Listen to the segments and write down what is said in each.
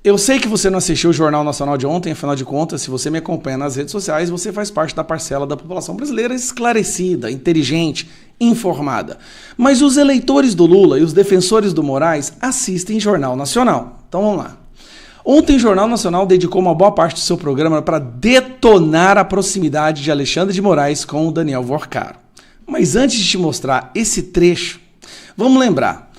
Eu sei que você não assistiu o Jornal Nacional de ontem, afinal de contas, se você me acompanha nas redes sociais, você faz parte da parcela da população brasileira esclarecida, inteligente, informada. Mas os eleitores do Lula e os defensores do Moraes assistem Jornal Nacional. Então vamos lá. Ontem o Jornal Nacional dedicou uma boa parte do seu programa para detonar a proximidade de Alexandre de Moraes com o Daniel Worcaro. Mas antes de te mostrar esse trecho, vamos lembrar.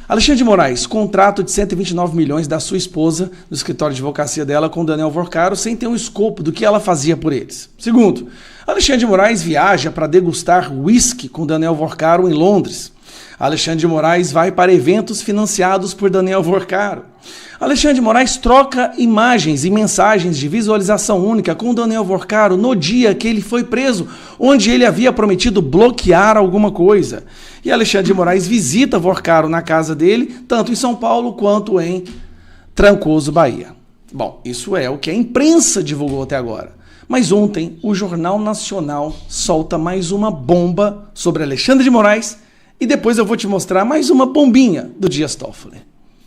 Alexandre de Moraes, contrato de 129 milhões da sua esposa no escritório de advocacia dela com Daniel Worcaro sem ter um escopo do que ela fazia por eles. Segundo, Alexandre de Moraes viaja para degustar whisky com Daniel Worcaro em Londres. Alexandre de Moraes vai para eventos financiados por Daniel Worcaro. Alexandre de Moraes troca imagens e mensagens de visualização única com Daniel Worcaro no dia que ele foi preso, onde ele havia prometido bloquear alguma coisa. E Alexandre de Moraes visita Worcaro na casa dele, tanto em São Paulo quanto em Trancoso, Bahia. Bom, isso é o que a imprensa divulgou até agora. Mas ontem, o Jornal Nacional solta mais uma bomba sobre Alexandre de Moraes e depois eu vou te mostrar mais uma bombinha do Dias Toffoli.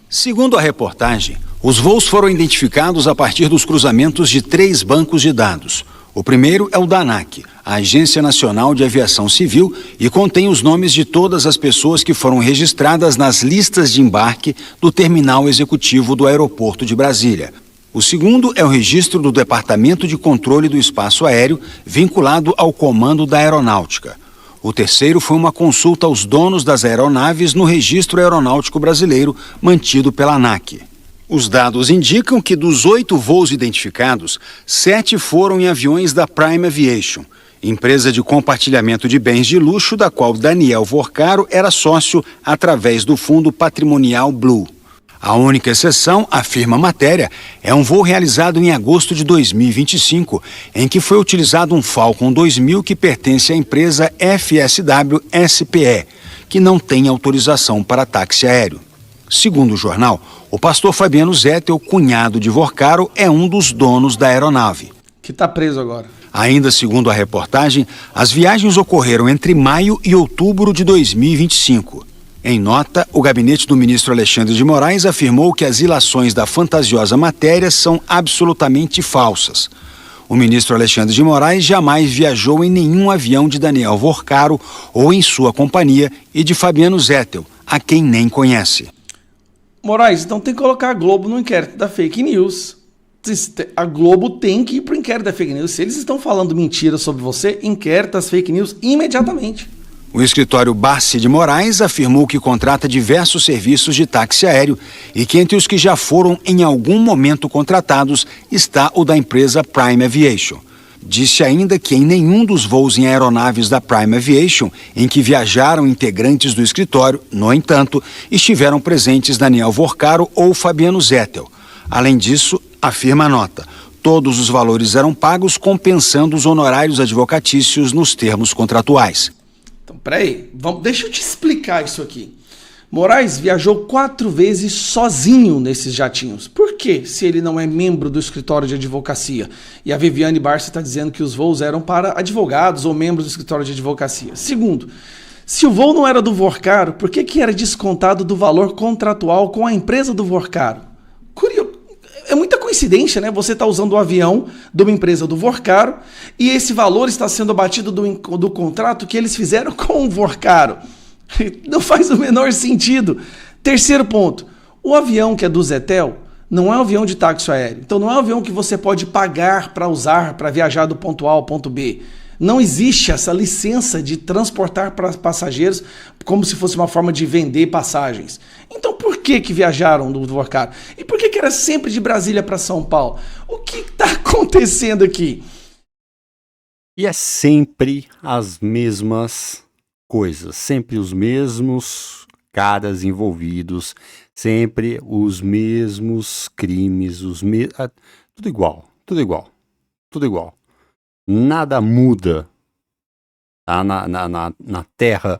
Segundo a reportagem, os voos foram identificados a partir dos cruzamentos de 3 bancos de dados. O primeiro é o da ANAC, a Agência Nacional de Aviação Civil, e contém os nomes de todas as pessoas que foram registradas nas listas de embarque do Terminal Executivo do Aeroporto de Brasília. O segundo é o registro do Departamento de Controle do Espaço Aéreo, vinculado ao Comando da Aeronáutica. O terceiro foi uma consulta aos donos das aeronaves no Registro Aeronáutico Brasileiro, mantido pela ANAC. Os dados indicam que dos 8 voos identificados, 7 foram em aviões da Prime Aviation, empresa de compartilhamento de bens de luxo da qual Daniel Worcaro era sócio através do Fundo Patrimonial Blue. A única exceção, afirma a matéria, é um voo realizado em agosto de 2025, em que foi utilizado um Falcon 2000 que pertence à empresa FSW SPE, que não tem autorização para táxi aéreo. Segundo o jornal, o pastor Fabiano Zettel, cunhado de Worcaro, é um dos donos da aeronave. Que está preso agora. Ainda segundo a reportagem, as viagens ocorreram entre maio e outubro de 2025. Em nota, o gabinete do ministro Alexandre de Moraes afirmou que as ilações da fantasiosa matéria são absolutamente falsas. O ministro Alexandre de Moraes jamais viajou em nenhum avião de Daniel Worcaro ou em sua companhia e de Fabiano Zettel, a quem nem conhece. Moraes, então tem que colocar a Globo no inquérito da fake news. A Globo tem que ir para o inquérito da fake news. Se eles estão falando mentira sobre você, inquérito as fake news imediatamente. O escritório Barsi de Moraes afirmou que contrata diversos serviços de táxi aéreo e que entre os que já foram em algum momento contratados está o da empresa Prime Aviation. Disse ainda que em nenhum dos voos em aeronaves da Prime Aviation em que viajaram integrantes do escritório, no entanto, estiveram presentes Daniel Worcaro ou Fabiano Zettel. Além disso, afirma a nota, todos os valores eram pagos compensando os honorários advocatícios nos termos contratuais. Então, peraí, deixa eu te explicar isso aqui. Moraes viajou 4 vezes sozinho nesses jatinhos. Por quê, se ele não é membro do escritório de advocacia? E a Viviane Barça está dizendo que os voos eram para advogados ou membros do escritório de advocacia. Segundo, se o voo não era do Worcaro, por que era descontado do valor contratual com a empresa do Worcaro? Curioso. É muita coincidência, né? Você está usando o avião de uma empresa do Worcaro e esse valor está sendo abatido do contrato que eles fizeram com o Worcaro. Não faz o menor sentido. Terceiro ponto, o avião que é do Zettel não é um avião de táxi aéreo. Então não é um avião que você pode pagar para usar, para viajar do ponto A ao ponto B. Não existe essa licença de transportar para passageiros como se fosse uma forma de vender passagens. Então por que viajaram do Worcaro? E por que era sempre de Brasília para São Paulo? O que está acontecendo aqui? E é sempre as mesmas coisas, sempre os mesmos caras envolvidos, sempre os mesmos crimes, tudo igual, tudo igual, tudo igual. Nada muda, tá? na terra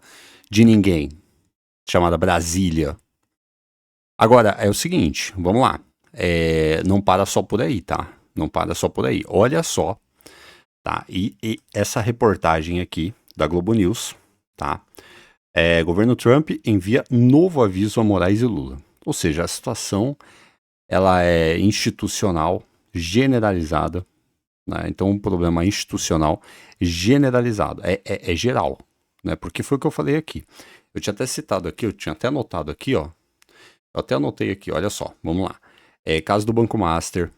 de ninguém, chamada Brasília. Agora, é o seguinte, vamos lá. Não para só por aí, tá? Não para só por aí. Olha só, tá? E essa reportagem aqui da Globo News, tá? Governo Trump envia novo aviso a Moraes e Lula. Ou seja, a situação ela é institucional, generalizada, né? Então, um problema institucional generalizado, é geral, né? Porque foi o que eu falei aqui. Eu tinha até citado aqui, eu tinha até anotado aqui, ó. Eu até anotei aqui, olha só, vamos lá. Caso do Banco Master,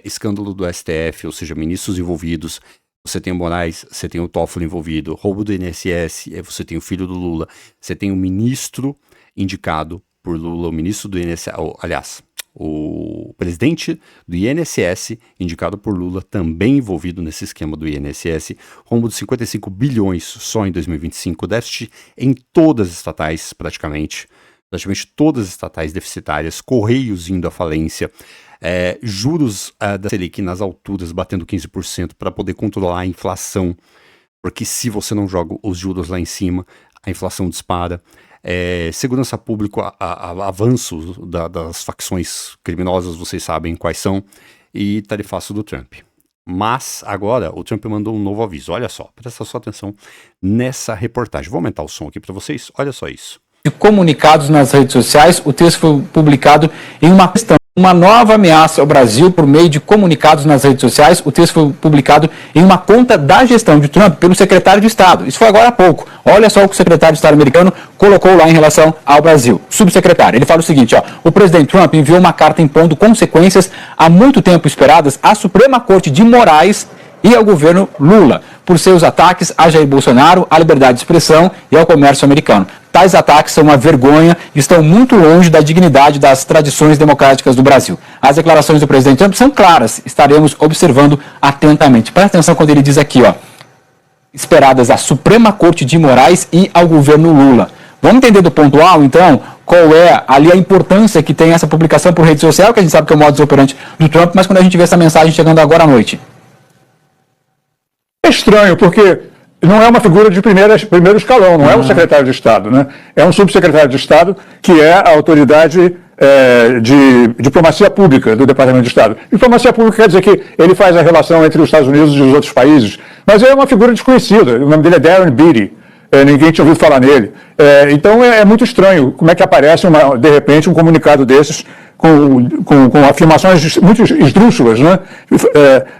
escândalo do STF, ou seja, ministros envolvidos, você tem o Moraes, você tem o Toffoli envolvido, roubo do INSS, você tem o filho do Lula, você tem o ministro indicado por Lula, o ministro do INSS, aliás, o presidente do INSS, indicado por Lula, também envolvido nesse esquema do INSS, rombo de 55 bilhões só em 2025, déficit em todas as estatais, praticamente todas as estatais deficitárias, Correios indo à falência, juros da Selic nas alturas, batendo 15% para poder controlar a inflação, porque se você não joga os juros lá em cima, a inflação dispara. Segurança pública, avanço das facções criminosas, vocês sabem quais são, e tarifaço do Trump. Mas agora o Trump mandou um novo aviso, olha só, presta só atenção nessa reportagem. Vou aumentar o som aqui para vocês, olha só isso. De comunicados nas redes sociais, o texto foi publicado em uma nova ameaça ao Brasil por meio de comunicados nas redes sociais. O texto foi publicado em uma conta da gestão de Trump pelo secretário de Estado. Isso foi agora há pouco. Olha só o que o secretário de Estado americano colocou lá em relação ao Brasil. Subsecretário, ele fala o seguinte, ó: o presidente Trump enviou uma carta impondo consequências há muito tempo esperadas à Suprema Corte de Moraes e ao governo Lula, por seus ataques a Jair Bolsonaro, à liberdade de expressão e ao comércio americano. Tais ataques são uma vergonha e estão muito longe da dignidade das tradições democráticas do Brasil. As declarações do presidente Trump são claras, estaremos observando atentamente. Presta atenção quando ele diz aqui, ó: esperadas à Suprema Corte de Moraes e ao governo Lula. Vamos entender do pontual, então, qual é ali a importância que tem essa publicação por rede social, que a gente sabe que é o modus operandi do Trump, mas quando a gente vê essa mensagem chegando agora à noite. É estranho, porque não é uma figura de primeiro escalão, não é um secretário de Estado, né? É um subsecretário de Estado que é a autoridade de diplomacia pública do Departamento de Estado. Diplomacia pública quer dizer que ele faz a relação entre os Estados Unidos e os outros países, mas é uma figura desconhecida. O nome dele é Darren Beattie. Ninguém tinha ouvido falar nele. Então é muito estranho como é que aparece, de repente, um comunicado desses com afirmações muito esdrúxulas, né?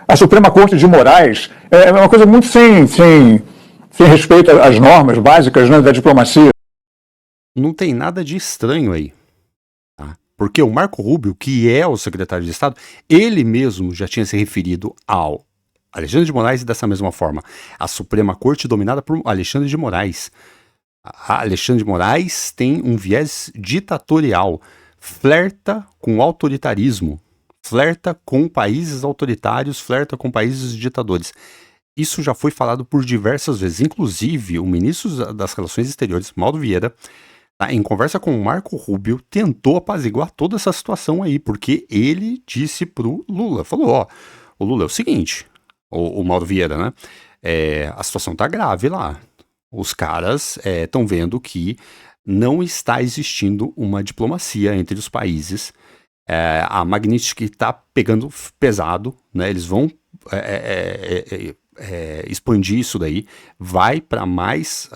A Suprema Corte de Moraes é uma coisa muito sem respeito às normas básicas, né, da diplomacia. Não tem nada de estranho aí, tá? Porque o Marco Rubio, que é o secretário de Estado, ele mesmo já tinha se referido ao Alexandre de Moraes dessa mesma forma. A Suprema Corte dominada por Alexandre de Moraes. A Alexandre de Moraes tem um viés ditatorial, flerta com autoritarismo, flerta com países autoritários, flerta com países ditadores. Isso já foi falado por diversas vezes. Inclusive, o ministro das Relações Exteriores, Mauro Vieira, em conversa com o Marco Rubio, tentou apaziguar toda essa situação aí, porque ele disse pro Lula, falou, ó, o Lula, é o seguinte, o Mauro Vieira, né, a situação tá grave lá. Os caras estão vendo que não está existindo uma diplomacia entre os países. A Magnitsky está pegando pesado, né? Eles vão expandir isso daí, vai para mais,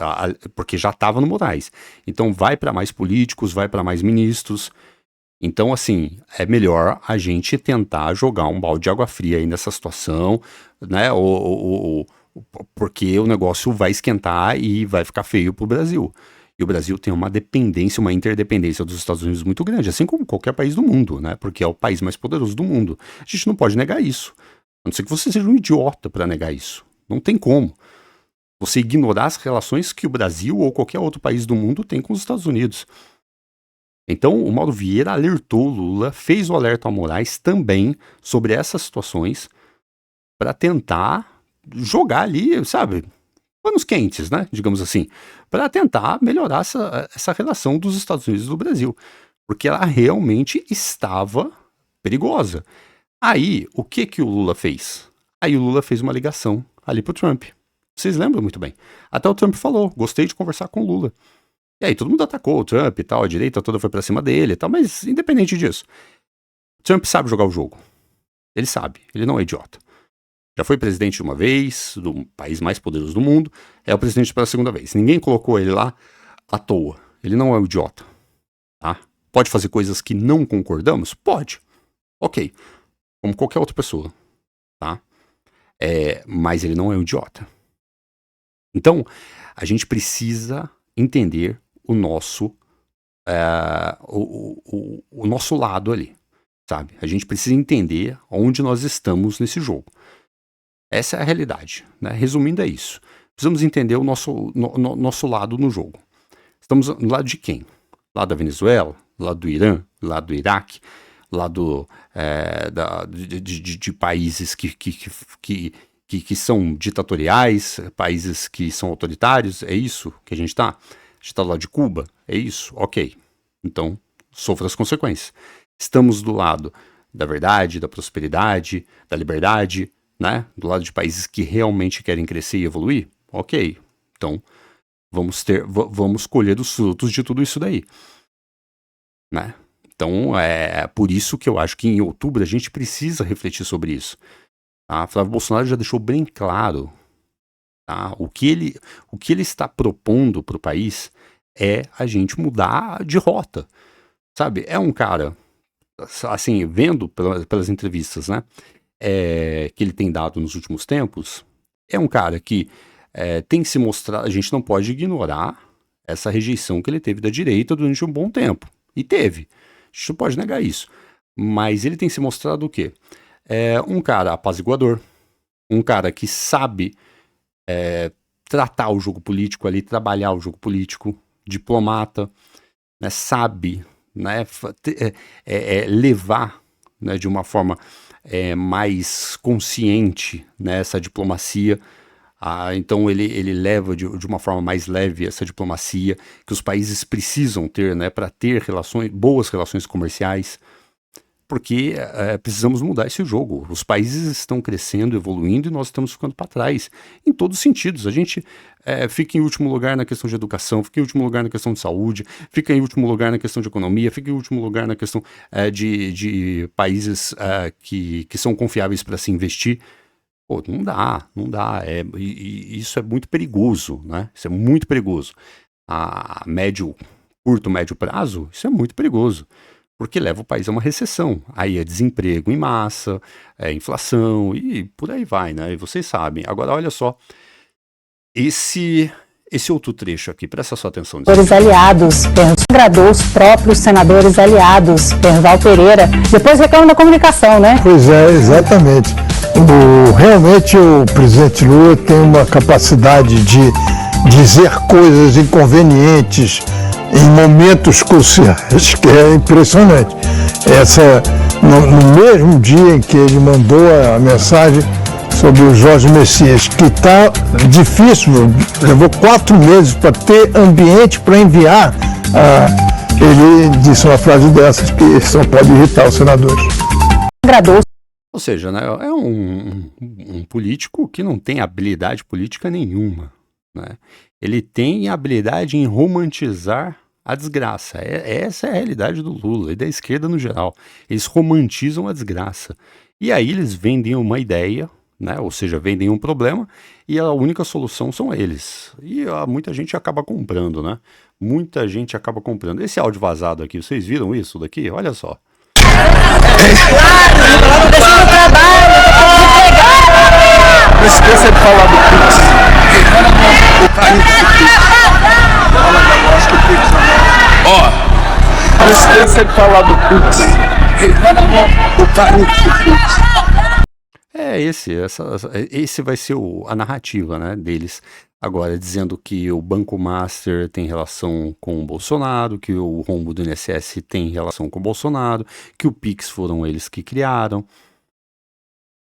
porque já estava no Moraes, então vai para mais políticos, vai para mais ministros. Então, assim, é melhor a gente tentar jogar um balde de água fria aí nessa situação, né? Porque o negócio vai esquentar e vai ficar feio pro Brasil. E o Brasil tem uma dependência, uma interdependência dos Estados Unidos muito grande, assim como qualquer país do mundo, né? Porque é o país mais poderoso do mundo. A gente não pode negar isso. A não ser que você seja um idiota para negar isso. Não tem como. Você ignorar as relações que o Brasil ou qualquer outro país do mundo tem com os Estados Unidos. Então, o Mauro Vieira alertou o Lula, fez o alerta ao Moraes também sobre essas situações para tentar jogar ali, sabe, panos quentes, né, digamos assim, para tentar melhorar essa relação dos Estados Unidos e do Brasil, porque ela realmente estava perigosa. Aí, o que o Lula fez? Aí o Lula fez uma ligação ali pro Trump. Vocês lembram muito bem. Até o Trump falou, gostei de conversar com o Lula. E aí todo mundo atacou o Trump e tal, a direita toda foi pra cima dele e tal, mas independente disso, o Trump sabe jogar o jogo. Ele sabe, ele não é idiota. Já foi presidente de uma vez, do país mais poderoso do mundo, é o presidente pela segunda vez. Ninguém colocou ele lá à toa. Ele não é um idiota, tá? Pode fazer coisas que não concordamos? Pode. Ok, como qualquer outra pessoa, tá? Mas ele não é um idiota. Então, a gente precisa entender o nosso o nosso lado ali, sabe? A gente precisa entender onde nós estamos nesse jogo. Essa é a realidade, né? Resumindo, é isso. Precisamos entender o nosso lado no jogo. Estamos no lado de quem? Lado da Venezuela, lado do Irã, lado do Iraque, lado de países que são ditatoriais, países que são autoritários, é isso que a gente está? A gente está do lado de Cuba, é isso? Ok. Então, sofra as consequências. Estamos do lado da verdade, da prosperidade, da liberdade, né? Do lado de países que realmente querem crescer e evoluir? Ok. Então, vamos colher os frutos de tudo isso daí, né? Então, é por isso que eu acho que em outubro a gente precisa refletir sobre isso. Tá? Flávio Bolsonaro já deixou bem claro, tá? O que ele está propondo para o país é a gente mudar de rota, sabe? É um cara, assim, vendo pelas entrevistas, né, que ele tem dado nos últimos tempos, é um cara que tem que se mostrar, a gente não pode ignorar essa rejeição que ele teve da direita durante um bom tempo, e teve, a gente não pode negar isso, mas ele tem se mostrado o quê? Um cara apaziguador, um cara que sabe tratar o jogo político ali, trabalhar o jogo político, diplomata, né, sabe, né, levar, né, de uma forma mais consciente, né, essa diplomacia. Então ele leva de uma forma mais leve essa diplomacia que os países precisam ter, né, para ter boas relações comerciais, porque precisamos mudar esse jogo. Os países estão crescendo, evoluindo e nós estamos ficando para trás, em todos os sentidos. A gente fica em último lugar na questão de educação, fica em último lugar na questão de saúde, fica em último lugar na questão de economia, fica em último lugar na questão de países que são confiáveis para se investir. Pô, não dá. E isso é muito perigoso, né? Isso é muito perigoso. A curto, médio prazo, isso é muito perigoso. Porque leva o país a uma recessão. Aí é desemprego em massa, inflação e por aí vai, né? E vocês sabem. Agora, olha só. Esse outro trecho aqui, presta sua atenção. Senadores aliados, agradou os próprios senadores aliados, Perval Pereira. Depois reclama da comunicação, né? Pois é, exatamente. Realmente o presidente Lula tem uma capacidade de dizer coisas inconvenientes em momentos cruciais, que é impressionante. No mesmo dia em que ele mandou a mensagem sobre o Jorge Messias, que está difícil, levou 4 meses para ter ambiente para enviar, ele disse uma frase dessas que só pode irritar os senadores. Ou seja, né, é um político que não tem habilidade política nenhuma, né? Ele tem habilidade em romantizar a desgraça. Essa é a realidade do Lula e da esquerda no geral. Eles romantizam a desgraça. E aí eles vendem uma ideia, né? Ou seja, vendem um problema e a única solução são eles. E muita gente acaba comprando, né? Muita gente acaba comprando. Esse áudio vazado aqui, vocês viram isso daqui? Olha só. Não esqueça de falar do Pix. Não esqueça de falar do Pix. Esse vai ser a narrativa, né, deles. Agora, dizendo que o Banco Master tem relação com o Bolsonaro, que o rombo do INSS tem relação com o Bolsonaro, que o Pix foram eles que criaram.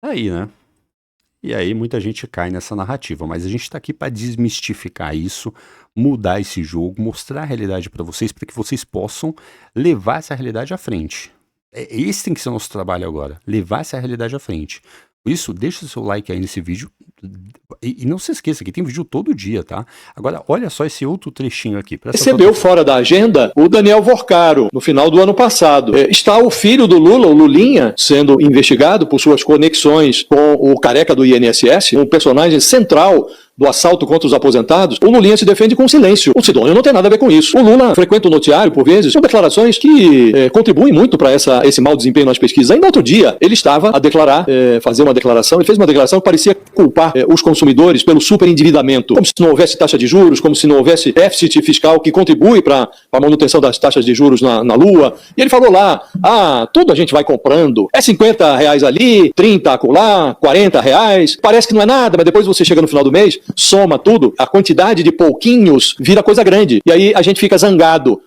Aí, né? E aí muita gente cai nessa narrativa, mas a gente está aqui para desmistificar isso, mudar esse jogo, mostrar a realidade para vocês, para que vocês possam levar essa realidade à frente. Esse tem que ser o nosso trabalho agora, levar essa realidade à frente. Por isso, deixa o seu like aí nesse vídeo, E não se esqueça que tem vídeo todo dia, tá? Agora, olha só esse outro trechinho aqui. Recebeu fora da agenda o Daniel Vorcaro, no final do ano passado. Está o filho do Lula, o Lulinha, sendo investigado por suas conexões com o careca do INSS, um personagem central do assalto contra os aposentados. O Lulinha se defende com silêncio. O Sidônio não tem nada a ver com isso. O Lula frequenta o noticiário, por vezes, são declarações que contribuem muito para esse mau desempenho nas pesquisas. Ainda outro dia, ele estava a declarar, fazer uma declaração, ele fez uma declaração que parecia culpar os consumidores pelo superendividamento, como se não houvesse taxa de juros, como se não houvesse déficit fiscal que contribui para a manutenção das taxas de juros na Lua. E ele falou lá, tudo a gente vai comprando, é R$50 ali, 30 acolá, R$40, parece que não é nada, mas depois você chega no final do mês, soma tudo, a quantidade de pouquinhos vira coisa grande. E aí a gente fica zangado.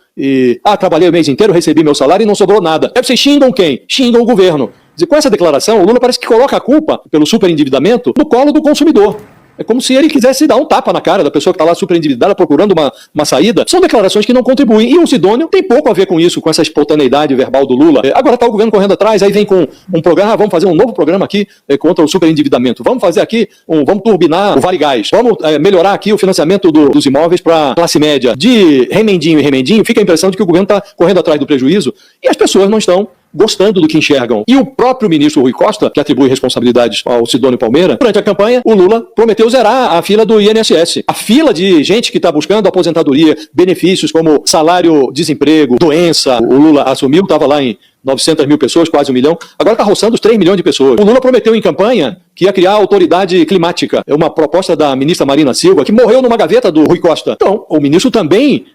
Trabalhei o mês inteiro, recebi meu salário e não sobrou nada. Aí vocês xingam quem? Xingam o governo. E com essa declaração, o Lula parece que coloca a culpa pelo superendividamento no colo do consumidor. É como se ele quisesse dar um tapa na cara da pessoa que está lá superendividada procurando uma saída. São declarações que não contribuem. E o Sidônio tem pouco a ver com isso, com essa espontaneidade verbal do Lula. Agora está o governo correndo atrás, aí vem com um programa, vamos fazer um novo programa aqui contra o superendividamento. Vamos fazer aqui, vamos turbinar o Vale Gás. Vamos melhorar aqui o financiamento dos imóveis para classe média. De remendinho em remendinho, fica a impressão de que o governo está correndo atrás do prejuízo e as pessoas não estão gostando do que enxergam. E o próprio ministro Rui Costa, que atribui responsabilidades ao Sidônio Palmeira, durante a campanha, o Lula prometeu zerar a fila do INSS. A fila de gente que está buscando aposentadoria, benefícios como salário, desemprego, doença. O Lula assumiu, estava lá em 900 mil pessoas, quase 1 milhão. Agora está roçando os 3 milhões de pessoas. O Lula prometeu em campanha que ia criar a autoridade climática. É uma proposta da ministra Marina Silva, que morreu numa gaveta do Rui Costa. Então, o ministro também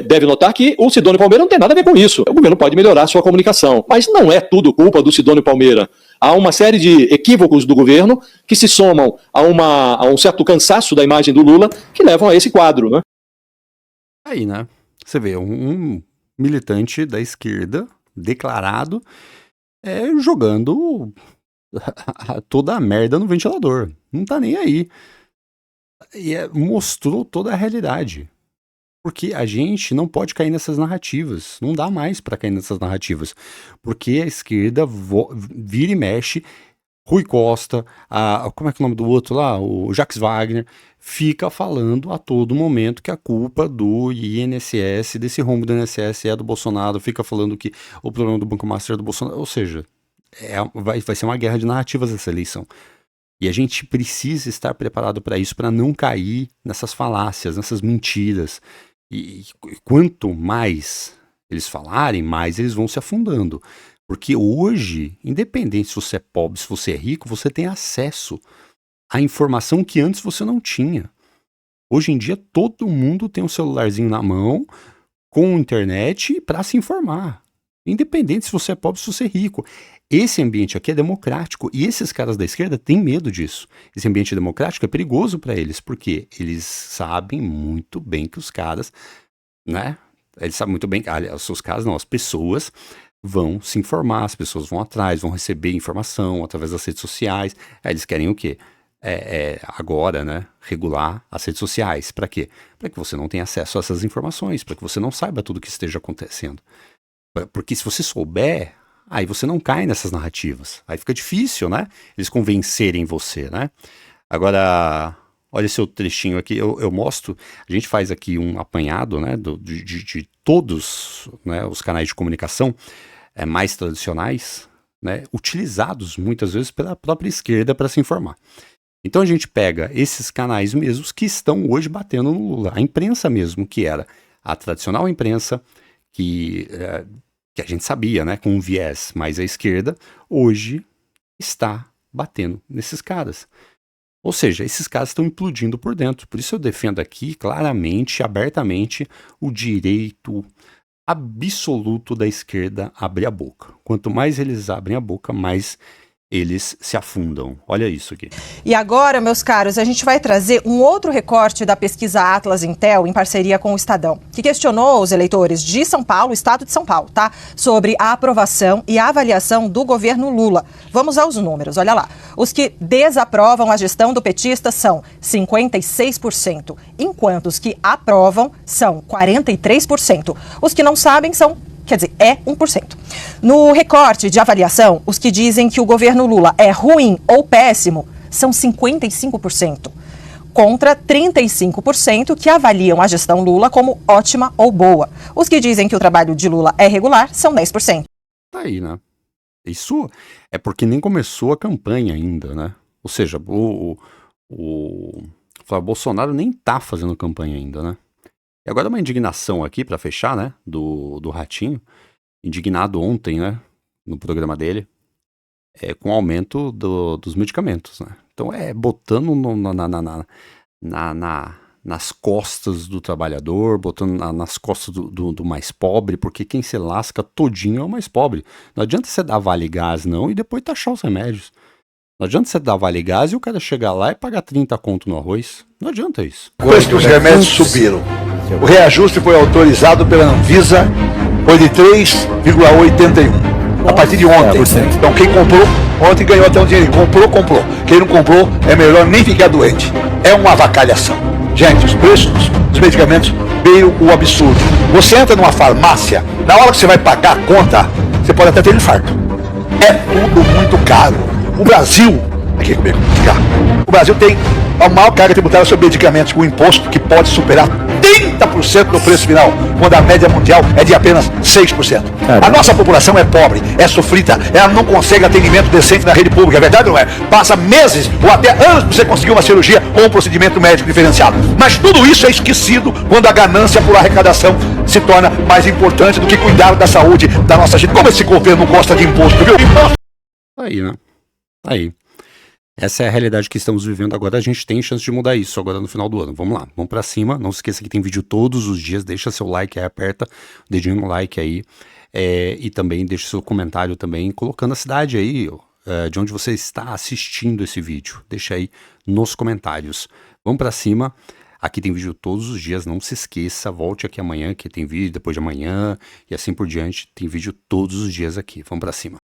deve notar que o Sidônio Palmeira não tem nada a ver com isso. O governo pode melhorar a sua comunicação. Mas não é tudo culpa do Sidônio Palmeira. Há uma série de equívocos do governo que se somam a um certo cansaço da imagem do Lula que levam a esse quadro, né? Aí, né? Você vê um militante da esquerda declarado jogando toda a merda no ventilador. Não tá nem aí. E mostrou toda a realidade. Porque a gente não pode cair nessas narrativas. Não dá mais para cair nessas narrativas. Porque a esquerda vira e mexe. Rui Costa, como é que é o nome do outro lá? O Jacques Wagner, fica falando a todo momento que a culpa do INSS, desse rombo do INSS é do Bolsonaro, fica falando que o problema do Banco Master é do Bolsonaro, ou seja, vai ser uma guerra de narrativas essa eleição. E a gente precisa estar preparado para isso, para não cair nessas falácias, nessas mentiras. E quanto mais eles falarem, mais eles vão se afundando. Porque hoje, independente se você é pobre, se você é rico, você tem acesso à informação que antes você não tinha. Hoje em dia, todo mundo tem um celularzinho na mão, com internet, para se informar. Independente se você é pobre, se você é rico. Esse ambiente aqui é democrático e esses caras da esquerda têm medo disso. Esse ambiente democrático é perigoso para eles, porque eles sabem muito bem que os caras, né? Eles sabem muito bem, aliás, os caras não, as pessoas vão se informar, as pessoas vão atrás, vão receber informação através das redes sociais. Eles querem o quê? Agora, né, regular as redes sociais. Para quê? Para que você não tenha acesso a essas informações, para que você não saiba tudo o que esteja acontecendo. Porque se você souber, aí você não cai nessas narrativas. Aí fica difícil, né, eles convencerem você, né? Agora, olha esse outro trechinho aqui, eu mostro, a gente faz aqui um apanhado, né, de todos, né, os canais de comunicação mais tradicionais, né, utilizados muitas vezes pela própria esquerda para se informar. Então a gente pega esses canais mesmos que estão hoje batendo no Lula. A imprensa mesmo, que era a tradicional imprensa, que a gente sabia, né, com um viés mais à esquerda, hoje está batendo nesses caras. Ou seja, esses caras estão implodindo por dentro. Por isso eu defendo aqui claramente, abertamente, o direito absoluto da esquerda a abrir a boca. Quanto mais eles abrem a boca, mais eles se afundam. Olha isso aqui. E agora, meus caros, a gente vai trazer um outro recorte da pesquisa Atlas Intel em parceria com o Estadão, que questionou os eleitores de São Paulo, estado de São Paulo, tá? Sobre a aprovação e a avaliação do governo Lula. Vamos aos números, olha lá. Os que desaprovam a gestão do petista são 56%, enquanto os que aprovam são 43%. Os que não sabem são 1%. No recorte de avaliação, os que dizem que o governo Lula é ruim ou péssimo são 55%. Contra 35% que avaliam a gestão Lula como ótima ou boa. Os que dizem que o trabalho de Lula é regular são 10%. Tá aí, né? Isso é porque nem começou a campanha ainda, né? Ou seja, o Flávio Bolsonaro nem tá fazendo campanha ainda, né? E agora uma indignação aqui, pra fechar, né? Do Ratinho. Indignado ontem, né? No programa dele. Com o aumento dos medicamentos, né? Então botando nas costas do trabalhador, botando nas costas do mais pobre, porque quem se lasca todinho é o mais pobre. Não adianta você dar Vale Gás não e depois taxar os remédios. Não adianta você dar Vale Gás e o cara chegar lá e pagar 30 conto no arroz. Não adianta isso. Depois que os remédios subiram, o reajuste foi autorizado pela Anvisa, foi de 3,81. A partir de ontem. Então quem comprou, ontem ganhou até um dinheiro. Comprou. Quem não comprou, é melhor nem ficar doente. É uma avacalhação. Gente, os preços dos medicamentos veio o absurdo. Você entra numa farmácia, na hora que você vai pagar a conta, você pode até ter infarto. É tudo muito caro. O Brasil, aqui comigo, o Brasil tem a maior carga tributária sobre medicamentos com imposto que pode superar 30% do preço final, quando a média mundial é de apenas 6%. A nossa população é pobre, é sofrida, ela não consegue atendimento decente na rede pública, é verdade ou não é? Passa meses ou até anos para você conseguir uma cirurgia ou um procedimento médico diferenciado. Mas tudo isso é esquecido quando a ganância por arrecadação se torna mais importante do que cuidar da saúde da nossa gente. Como esse governo gosta de imposto, viu? Aí, né? Aí. Essa é a realidade que estamos vivendo agora. A gente tem chance de mudar isso agora no final do ano. Vamos lá, vamos pra cima. Não se esqueça que tem vídeo todos os dias. Deixa seu like aí, aperta o dedinho no like aí. E também deixa seu comentário também, colocando a cidade aí, de onde você está assistindo esse vídeo. Deixa aí nos comentários. Vamos pra cima. Aqui tem vídeo todos os dias, não se esqueça. Volte aqui amanhã que tem vídeo, depois de amanhã e assim por diante. Tem vídeo todos os dias aqui. Vamos pra cima.